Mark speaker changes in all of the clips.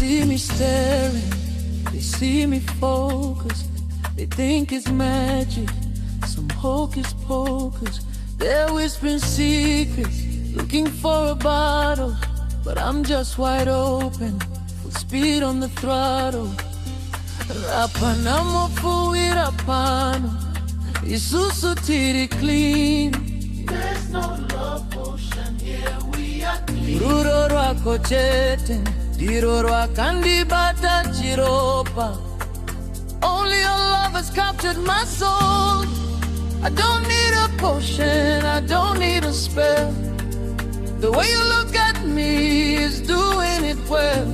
Speaker 1: see me staring, they see me focus. They think it's magic, some hocus pocus. They're whispering secrets, looking for a bottle, but I'm just wide open, full speed on the throttle. Rapana Mupfuhwira pano, isusu tiri clean.
Speaker 2: There's no love potion here, we are clean.
Speaker 1: Ruro rwako chete, diro rwakandibata chiropa. Only your love has captured my soul. I don't need a potion, I don't need a spell. The way you look at me is doing it well.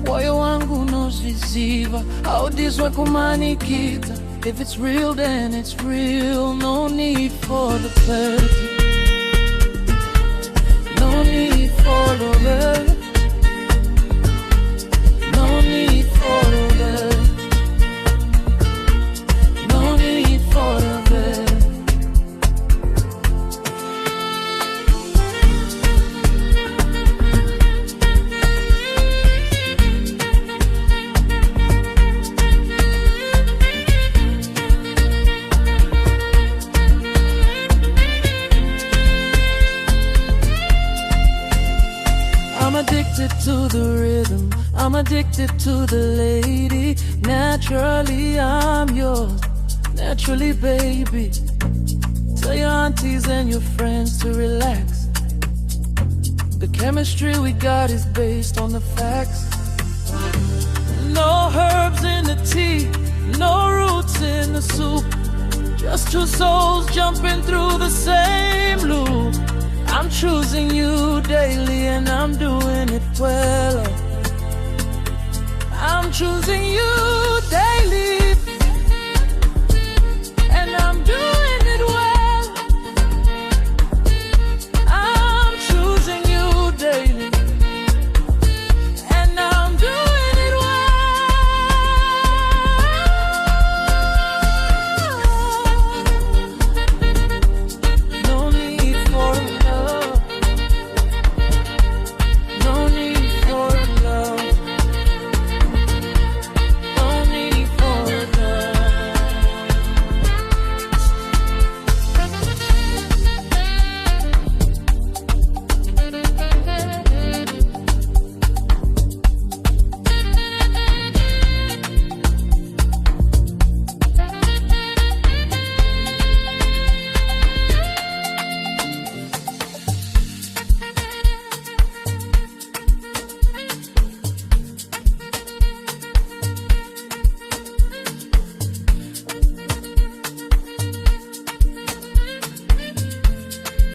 Speaker 1: Moyo wangu nozviziva, haudizwa kumanikita. If it's real, then it's real. No need for the petty, no need for the red, no need for the red, no need for the red. I'm addicted to the rhythm, I'm addicted to the lady. Naturally I'm yours, naturally baby. Tell your aunties and your friends to relax. The chemistry we got is based on the facts. No herbs in the tea, no roots in the soup. Just two souls jumping through the same loop. I'm choosing you daily and I'm doing it well. I'm choosing you